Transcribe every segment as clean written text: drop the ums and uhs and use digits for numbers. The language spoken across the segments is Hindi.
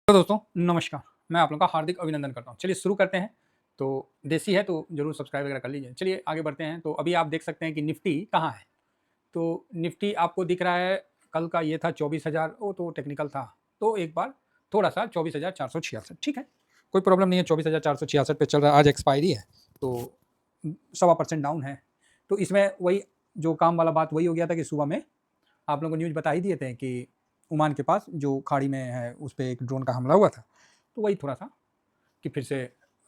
तो दोस्तों नमस्कार, मैं आप लोगों का हार्दिक अभिनंदन करता हूँ। चलिए शुरू करते हैं। तो देसी है तो ज़रूर सब्सक्राइब वगैरह कर लीजिए। चलिए आगे बढ़ते हैं। तो अभी आप देख सकते हैं कि निफ्टी कहाँ है। तो निफ्टी आपको दिख रहा है, कल का ये था 24,000, वो तो टेक्निकल था। तो एक बार थोड़ा-सा 24,466, ठीक है, कोई प्रॉब्लम नहीं है। 24,466 पे चल रहा है, आज एक्सपायरी है तो 1.25% डाउन है। तो इसमें वही जो काम वाला बात वही हो गया था कि सुबह में आप लोगों को न्यूज़ बता ही दिए थे कि ओमान के पास जो खाड़ी में है उस पे एक ड्रोन का हमला हुआ था। तो वही थोड़ा-सा कि फिर से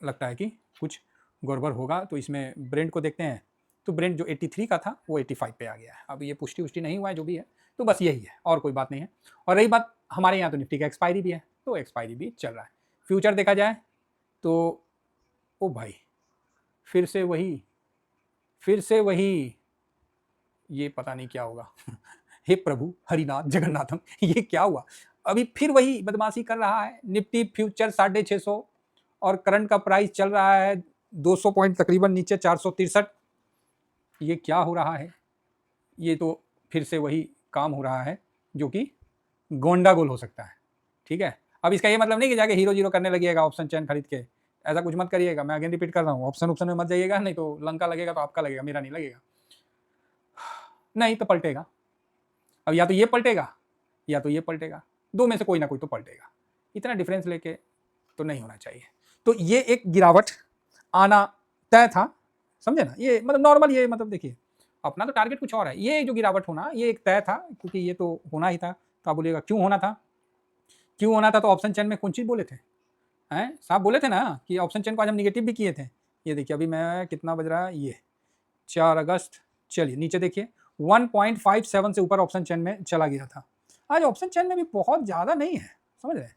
लगता है कि कुछ गड़बड़ होगा। तो इसमें ब्रेंट को देखते हैं, तो ब्रेंट जो 83 का था वो 85 पे आ गया है। अब ये पुष्टि-वुष्टि नहीं हुआ है जो भी है, तो बस यही है और कोई बात नहीं है। और रही बात हमारे यहाँ, तो निफ्टी का एक्सपायरी भी है, तो एक्सपायरी भी चल रहा है। फ्यूचर देखा जाए तो ओ भाई, फिर से वही, ये पता नहीं क्या होगा। हे प्रभु हरिनाथ जगन्नाथम, ये क्या हुआ? अभी फिर वही बदमाशी कर रहा है। निफ्टी फ्यूचर 650 और करंट का प्राइस चल रहा है 200 पॉइंट तकरीबन नीचे, 463। ये क्या हो रहा है? ये तो फिर से वही काम हो रहा है जो कि गोंडागोल हो सकता है। ठीक है, अब इसका ये मतलब नहीं कि जाके हीरो जीरो करने लगिएगा ऑप्शन चैन खरीद के, ऐसा कुछ मत करिएगा। मैं अगेन रिपीट कर रहा हूँ, ऑप्शन में मत जाइएगा, नहीं तो लंका लगेगा तो आपका लगेगा, मेरा नहीं लगेगा। नहीं तो पलटेगा। अब या तो ये पलटेगा या तो ये पलटेगा, दो में से कोई ना कोई तो पलटेगा। इतना डिफरेंस लेके तो नहीं होना चाहिए। तो ये एक गिरावट आना तय था, समझे ना? ये मतलब नॉर्मल, ये मतलब देखिए अपना तो टारगेट कुछ और है, ये जो गिरावट होना ये एक तय था, क्योंकि ये तो होना ही था। तो आप बोलिएगा क्यों होना था? क्यों होना था? तो ऑप्शन चेन में कौन चीज बोले थे हैं? साहब बोले थे ना कि ऑप्शन चेन को आज हम निगेटिव भी किए थे। ये देखिए अभी मैं कितना बज रहा है, ये 4 अगस्त। चलिए नीचे देखिए, 1.57 से ऊपर ऑप्शन चेन में चला गया था। आज ऑप्शन चेन में भी बहुत ज़्यादा नहीं है, समझ रहे?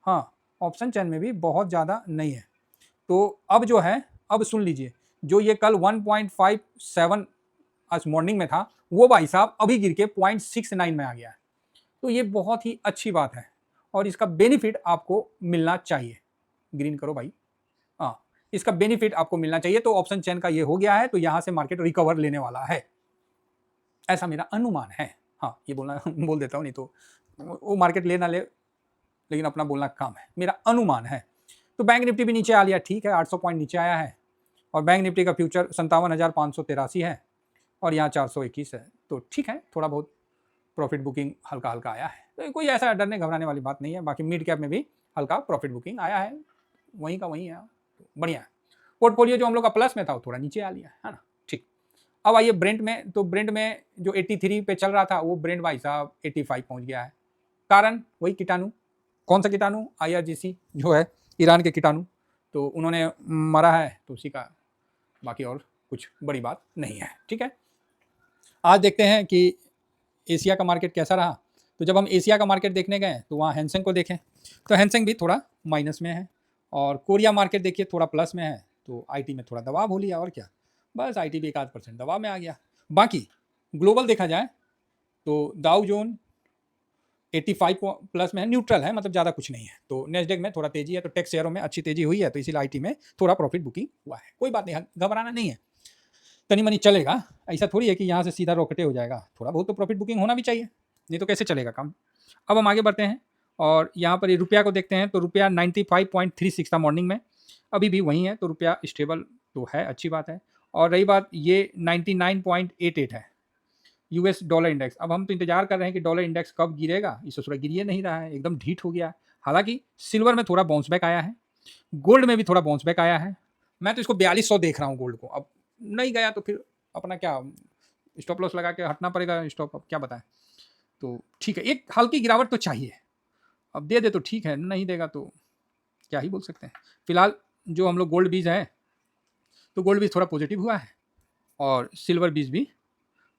हाँ, ऑप्शन चेन में भी बहुत ज़्यादा नहीं है। तो अब जो है, अब सुन लीजिए, जो ये कल 1.57 आज मॉर्निंग में था, वो भाई साहब अभी गिर के 0.69 में आ गया है। तो ये बहुत ही अच्छी बात है और इसका बेनिफिट आपको मिलना चाहिए। ग्रीन करो भाई। हाँ, इसका बेनिफिट आपको मिलना चाहिए। तो ऑप्शन चेन का ये हो गया है, तो यहां से मार्केट रिकवर लेने वाला है, ऐसा मेरा अनुमान है। हाँ, ये बोलना बोल देता हूँ, नहीं तो वो मार्केट ले ना ले, लेकिन अपना बोलना काम है, मेरा अनुमान है। तो बैंक निफ्टी भी नीचे आ लिया, ठीक है, 800 पॉइंट नीचे आया है और बैंक निफ्टी का फ्यूचर 57,583 है और यहाँ 421 है। तो ठीक है, थोड़ा बहुत प्रॉफिट बुकिंग हल्का हल्का आया है, तो कोई ऐसा डरने घबराने वाली बात नहीं है। बाकी मिड कैप में भी हल्का प्रॉफिट बुकिंग आया है, वहीं का वहीं है, बढ़िया है। पोर्टफोलियो जो हम लोग का प्लस में था वो थोड़ा नीचे आ लिया है ना, ठीक। अब आइए ब्रेंट में। तो ब्रेंट में जो 83 पे चल रहा था, वो ब्रेंट भाई साहब 85 पहुंच गया है। कारण वही कीटाणु। कौन सा कीटाणु? IRGC जो है, ईरान के कीटाणु, तो उन्होंने मरा है, तो उसी का, बाकी और कुछ बड़ी बात नहीं है, ठीक है। आज देखते हैं कि एशिया का मार्केट कैसा रहा। तो जब हम एशिया का मार्केट देखने गए तो वहाँ हैंसेंग को देखें, तो हैंसेंग भी थोड़ा माइनस में है और कोरिया मार्केट देखिए थोड़ा प्लस में है। तो आईटी में थोड़ा दबाव हो लिया, और क्या, बस आईटी भी 1-8% दबाव में आ गया। बाकी ग्लोबल देखा जाए तो डाउ जोन 85 प्लस में है, न्यूट्रल है, मतलब ज़्यादा कुछ नहीं है। तो नेस्डेक में थोड़ा तेजी है, तो टेक्स शेयरों में अच्छी तेजी हुई है, तो इसीलिए आईटी में थोड़ा प्रॉफिट बुकिंग हुआ है। कोई बात नहीं, घबराना नहीं है, तनी मनी चलेगा। ऐसा थोड़ी है कि यहाँ से सीधा रॉकेटे हो जाएगा, थोड़ा बहुत तो प्रॉफिट बुकिंग होना भी चाहिए, नहीं तो कैसे चलेगा काम। अब हम आगे बढ़ते हैं और यहाँ पर ये रुपया को देखते हैं। तो रुपया 95.36 था मॉर्निंग में, अभी भी वही है, तो रुपया स्टेबल तो है, अच्छी बात है। और रही बात, ये 99.88 है यूएस डॉलर इंडेक्स। अब हम तो इंतजार कर रहे हैं कि डॉलर इंडेक्स कब गिरेगा, इस ससुरा गिर नहीं रहा है, एकदम ढीठ हो गया है। हालांकि सिल्वर में थोड़ा बाउंस बैक आया है, गोल्ड में भी थोड़ा बाउंस बैक आया है। मैं तो इसको 4200 देख रहा हूँ गोल्ड को। अब नहीं गया तो फिर अपना क्या, स्टॉप लॉस लगा के हटना पड़ेगा स्टॉप, अब क्या बताएं। तो ठीक है, एक हल्की गिरावट तो चाहिए, अब दे दे तो ठीक है, नहीं देगा तो क्या ही बोल सकते हैं। फिलहाल जो हम लोग गोल्ड बीज है, तो गोल्ड बीज थोड़ा पॉजिटिव हुआ है और सिल्वर बीज भी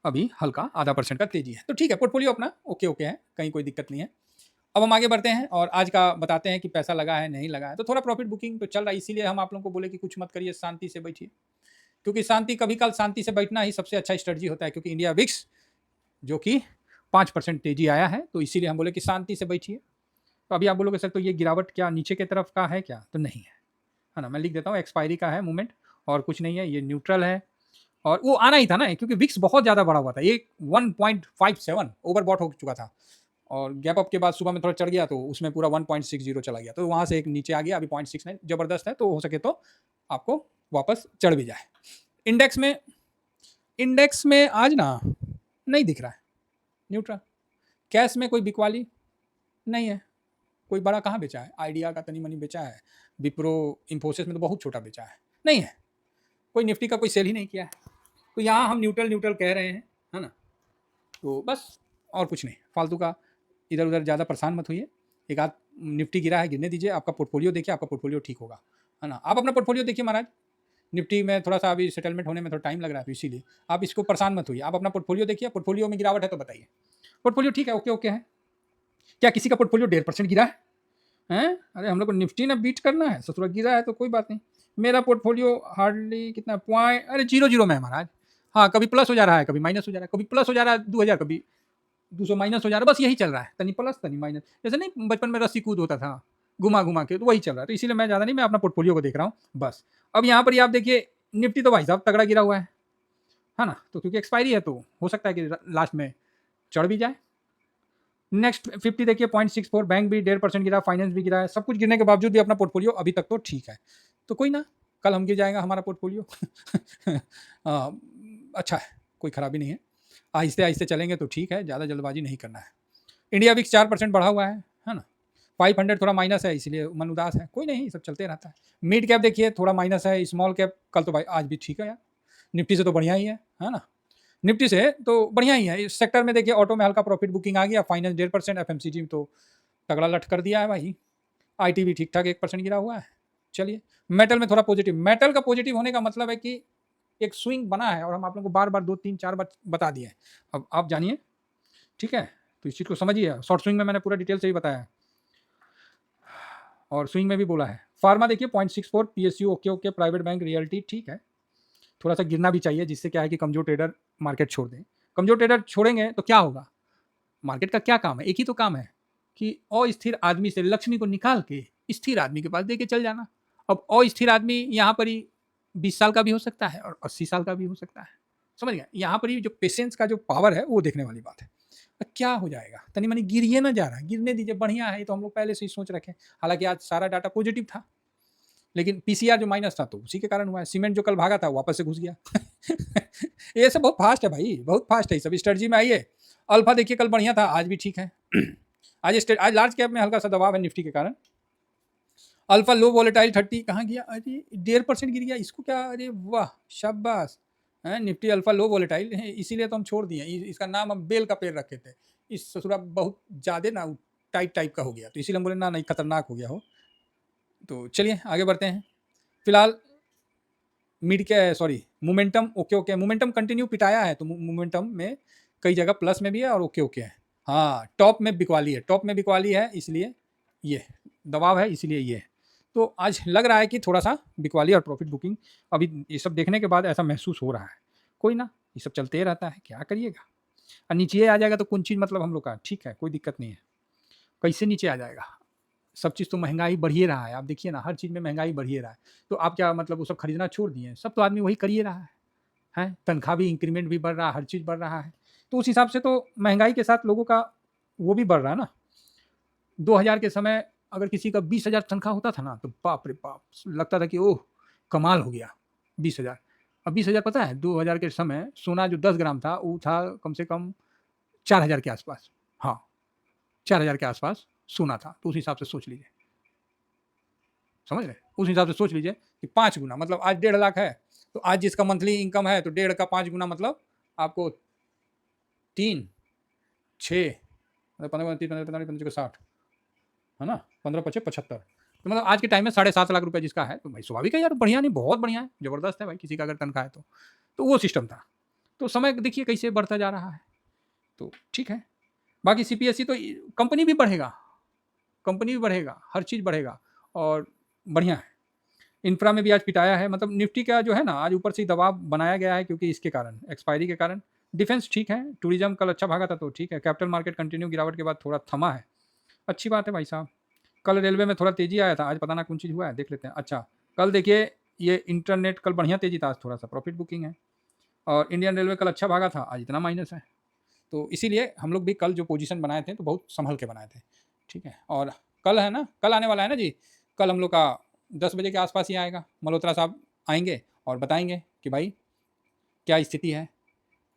अभी हल्का 0.5% का तेजी है। तो ठीक है, पोर्टफोलियो अपना ओके ओके है, कहीं कोई दिक्कत नहीं है। अब हम आगे बढ़ते हैं और आज का बताते हैं कि पैसा लगा है नहीं लगा है। तो थोड़ा प्रॉफिट बुकिंग तो चल रहा है, इसीलिए हम आप लोगों को बोले कि कुछ मत करिए, शांति से बैठिए, क्योंकि शांति कभी कल शांति से बैठना ही सबसे अच्छा स्ट्रेटजी होता है। क्योंकि इंडिया विक्स जो कि 5% तेजी आया है, तो इसीलिए हम बोले कि शांति से बैठिए। तो अभी आप बोलोगे सर तो ये गिरावट क्या नीचे की तरफ का है क्या? तो नहीं है ना, मैं लिख देता हूँ, एक्सपायरी का है मूवमेंट और कुछ नहीं है, ये न्यूट्रल है। और वो आना ही था ना, क्योंकि विक्स बहुत ज़्यादा बड़ा हुआ था, ये 1.57 ओवरबॉट हो चुका था और गैप अप के बाद सुबह में थोड़ा चढ़ गया तो उसमें पूरा 1.60 चला गया, तो वहाँ से एक नीचे आ गया, अभी 0.69 ज़बरदस्त है, तो हो सके तो आपको वापस चढ़ भी जाए। इंडेक्स में आज ना नहीं दिख रहा है न्यूट्रल। कैश में कोई बिकवाली नहीं है, कोई बड़ा कहाँ बेचा है, आइडिया का तनी मनी बेचा है, विप्रो इंफोसिस में तो बहुत छोटा बेचा है, नहीं है कोई, निफ्टी का कोई सेल ही नहीं किया है, तो यहाँ हम न्यूट्रल कह रहे हैं, है ना। तो बस और कुछ नहीं, फालतू का इधर उधर ज़्यादा परेशान मत होइए। एक आध निफ्टी गिरा है, गिरने दीजिए, आपका पोर्टफोलियो देखिए, आपका पोर्टफोलियो ठीक होगा, है ना। आप अपना पोर्टफोलियो देखिए महाराज, निफ्टी में थोड़ा सा अभी सेटलमेंट होने में थोड़ा टाइम लग रहा है, तो इसीलिए आप इसको परेशान मत होइए, आप अपना पोर्टफोलियो देखिए, पोर्टफोलियो में गिरावट है तो बताइए, पोर्टफोलियो ठीक है, ओके ओके है। क्या किसी का पोर्टफोलियो 1.5% गिरा है? हैं? अरे हम लोग को निफ्टी ना बीट करना है, ससुरा गिरा है तो कोई बात नहीं। मेरा पोर्टफोलियो हार्डली कितना पॉइंट, अरे 0 में है महाराज। हाँ, कभी प्लस हो जा रहा है, कभी माइनस हो जा रहा है, कभी प्लस हो जा रहा है 2000, कभी 200 माइनस हो जा रहा है, बस यही चल रहा है, तनी प्लस तनी माइनस, जैसे नहीं बचपन में रस्सी कूद होता था घुमा घुमा के, तो वही चल रहा है। तो इसीलिए मैं ज़्यादा नहीं, मैं अपना पोर्टफोलियो को देख रहा हूँ बस। अब यहाँ पर ही आप देखिए, निफ्टी तो भाई साहब तगड़ा गिरा हुआ है ना, तो क्योंकि एक्सपायरी है तो हो सकता है कि लास्ट में चढ़ भी जाए। नेक्स्ट 50 देखिए 0.64, बैंक भी 1.5% गिरा, फाइनेंस भी गिरा है, सब कुछ गिरने के बावजूद भी अपना पोर्टफोलियो अभी तक तो ठीक है, तो कोई ना, कल हम गिर जाएगा हमारा पोर्टफोलियो अच्छा है, कोई खराबी नहीं है, आहिस्ते आहिस्ते चलेंगे तो ठीक है, ज़्यादा जल्दबाजी नहीं करना है। इंडिया विक्स 4% बढ़ा हुआ है ना। 500 थोड़ा माइनस है, इसलिए मन उदास है, कोई नहीं, सब चलते रहता है। मिड कैप देखिए थोड़ा माइनस है, स्मॉल कैप कल तो भाई आज भी ठीक है यार, निफ्टी से तो बढ़िया ही है ना, निफ्टी से तो बढ़िया ही है। इस सेक्टर में देखिए ऑटो में हल्का प्रॉफिट बुकिंग आ गया, फाइनेंस 1.5%, एफएमसीजी में तो तगड़ा लट कर दिया है भाई, आईटी भी ठीक ठाक 1% गिरा हुआ है। चलिए, मेटल में थोड़ा पॉजिटिव, मेटल का पॉजिटिव होने का मतलब है कि एक स्विंग बना है, और हम आप लोगों को बार बार 2-3-4 बार बता दिए हैं, अब आप जानिए, ठीक है, तो इस चीज़ को समझिए। शॉर्ट स्विंग में मैंने पूरा डिटेल से ही बताया है, और स्विंग में भी बोला है। फार्मा देखिए 0.64, PSU okay okay, private bank realty ठीक है, थोड़ा सा गिरना भी चाहिए, जिससे क्या है कि कमजोर ट्रेडर मार्केट छोड़ दें। कमजोर ट्रेडर छोड़ेंगे तो क्या होगा, मार्केट का क्या काम है, एक ही तो काम है कि अस्थिर आदमी से लक्ष्मी को निकाल के स्थिर आदमी के पास दे के चल जाना। अब अस्थिर आदमी यहाँ पर ही 20 साल का भी हो सकता है और 80 साल का भी हो सकता है, समझ गए। यहाँ पर ही जो पेशेंस का जो पावर है वो देखने वाली बात है। क्या हो जाएगा, तनी मनी गिरिए ना जा रहा, गिरने दीजिए, बढ़िया है, तो हम लोग पहले से ही सोच रखे। हालांकि आज सारा डाटा पॉजिटिव था, लेकिन पीसीआर जो माइनस था तो उसी के कारण हुआ है। सीमेंट जो कल भागा था वापस से घुस गया ये सब बहुत फास्ट है भाई, बहुत फास्ट है, सब स्ट्रेटजी में आइए। अल्फा देखिए कल बढ़िया था, आज भी ठीक है आज लार्ज कैप में हल्का सा दबाव है निफ्टी के कारण। अल्फा लो वॉलेटाइल 30 कहाँ गया, अरे 1.5% गिर गया, इसको क्या, अरे वाह शाबाश है। निफ्टी अल्फा लो वॉलेटाइल है, इसीलिए तो हम छोड़ दिए, इसका नाम हम बेल का पेड़ रखे थे। इस ससुरा बहुत ज़्यादा ना टाइट टाइप का हो गया, तो इसीलिए हम बोले ना नहीं खतरनाक हो गया हो। तो चलिए आगे बढ़ते हैं। फिलहाल मिड के momentum okay okay, momentum continue पिटाया है, तो मोमेंटम में कई जगह प्लस में भी है और ओके ओके है। हाँ, टॉप में बिकवाली है, टॉप में बिकवाली है, इसलिए ये दबाव है, इसलिए ये है। तो आज लग रहा है कि थोड़ा सा बिकवाली और प्रॉफिट बुकिंग, अभी ये सब देखने के बाद ऐसा महसूस हो रहा है। कोई ना, ये सब चलते ही रहता है, क्या करिएगा। और नीचे आ जाएगा तो कौन चीज़ मतलब हम लोग का ठीक है, कोई दिक्कत नहीं है। कैसे नीचे आ जाएगा, सब चीज़ तो महंगाई बढ़ ही रहा है, आप देखिए ना, हर चीज़ में महंगाई बढ़ ही रहा है। तो आप क्या मतलब वो सब खरीदना छोड़ दिए, सब तो आदमी वही कर ही रहा है, तनख्वाह भी, इंक्रीमेंट भी बढ़ रहा है, हर चीज़ बढ़ रहा है, तो उस हिसाब से तो महंगाई के साथ लोगों का वो भी बढ़ रहा है ना। 2000 के समय अगर किसी का 20,000 तनख्वाह होता था ना, तो बाप रे बाप, लगता था कि ओह कमाल हो गया 20,000। अब 20,000 पता है 2000 के समय सोना जो 10 ग्राम था वो था कम से कम 4000 के आसपास, हाँ 4000 के आसपास सोना था। तो उस हिसाब से सोच लीजिए, समझ रहे, उस हिसाब से सोच लीजिए कि 5 गुना, मतलब आज 1.5 लाख है, तो आज जिसका मंथली इनकम है तो 1.5 का 5 गुना, मतलब आपको 3, 6, 15, 60 है ना, 15, 25, 75, तो मतलब आज के टाइम में 7.5 लाख रुपए जिसका है, तो भाई स्वाभाविक है यार, बढ़िया नहीं, बहुत बढ़िया है, जबरदस्त है भाई, किसी का अगर तनख्वाह है तो वो सिस्टम था। तो समय देखिए कैसे बढ़ता जा रहा है, तो ठीक है। बाकी सीपीएससी तो कंपनी भी बढ़ेगा, कंपनी भी बढ़ेगा, हर चीज़ बढ़ेगा और बढ़िया है। इंफ्रा में भी आज पिटाया है, मतलब निफ्टी का जो है ना आज ऊपर से दबाव बनाया गया है, क्योंकि इसके कारण एक्सपायरी के कारण। डिफेंस ठीक है, टूरिज्म कल अच्छा भागा था तो ठीक है। कैपिटल मार्केट कंटिन्यू गिरावट के बाद थोड़ा थमा है, अच्छी बात है भाई साहब। कल रेलवे में थोड़ा तेजी आया था, आज पता ना कौन चीज़ हुआ है, देख लेते हैं। अच्छा, कल देखिए ये इंटरनेट कल बढ़िया तेजी था, आज थोड़ा सा प्रॉफिट बुकिंग है। और इंडियन रेलवे कल अच्छा भागा था, आज इतना माइनस है। तो इसीलिए हम लोग भी कल जो पोजीशन बनाए थे तो बहुत संभल के बनाए थे, ठीक है। और कल है ना, कल आने वाला है ना जी, कल हम लोग का 10 बजे के आसपास ही आएगा, मल्होत्रा साहब आएंगे और बताएंगे कि भाई क्या स्थिति है,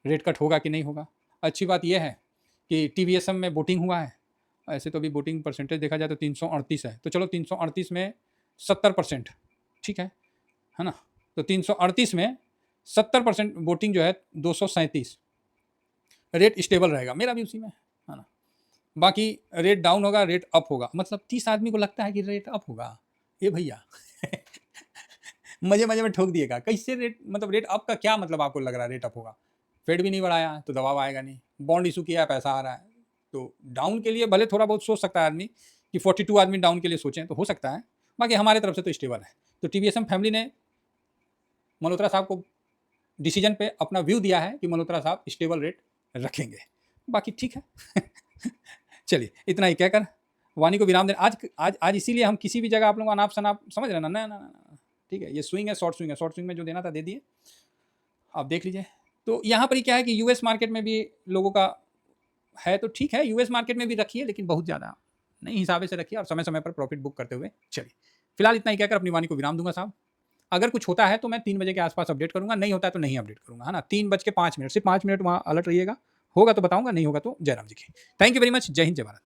रेट कट होगा कि नहीं होगा। अच्छी बात यह है कि TVSM में वोटिंग हुआ है, ऐसे तो अभी वोटिंग परसेंटेज देखा जाए तो 338 है, तो चलो 338 में 70%, ठीक है ना। तो 338 में 70% वोटिंग जो है 237, रेट स्टेबल रहेगा, मेरा भी उसी में है ना। बाकी रेट डाउन होगा, रेट अप होगा, मतलब 30 आदमी को लगता है कि रेट अप होगा, ये भैया मजे मजे में ठोक दिएगा। कैसे रेट, मतलब रेट अप का क्या मतलब आपको लग रहा है रेट अप होगा? फेड भी नहीं बढ़ाया तो दबाव आएगा नहीं, बॉन्ड इशू किया है, पैसा आ रहा है, तो डाउन के लिए भले थोड़ा बहुत सोच सकता है आदमी कि 42 आदमी डाउन के लिए सोचें तो हो सकता है, बाकी हमारे तरफ से तो स्टेबल है। तो TVSM फैमिली ने मल्होत्रा साहब को डिसीजन पे अपना व्यू दिया है कि मल्होत्रा साहब स्टेबल रेट रखेंगे, बाकी ठीक है चलिए इतना ही कहकर वाणी को विराम दें। आज आज आज इसीलिए हम किसी भी जगह आप लोग अनाप शनाप समझ रहे हैं ना, ना, ठीक है। ये स्विंग है, शॉर्ट स्विंग है, शॉर्ट स्विंग में जो देना था दे दिए, आप देख लीजिए। तो यहाँ पर ही क्या है कि यूएस मार्केट में भी लोगों का है, तो ठीक है, यूएस मार्केट में भी रखिए, लेकिन बहुत ज़्यादा नहीं, हिसाबे से रखिए और समय समय पर प्रॉफिट बुक करते हुए चलिए। फिलहाल इतना ही कहकर अपनी वाणी को विराम दूंगा साहब। अगर कुछ होता है तो मैं 3 बजे के आसपास अपडेट करूंगा, नहीं होता है तो नहीं अपडेट करूंगा, है ना। 3:05 सिर्फ 5 मिनट वहाँ अलर्ट रहिएगा, होगा तो बताऊंगा, नहीं होगा तो जयराम जी की। थैंक यू वेरी मच, जय हिंद, जय भारत।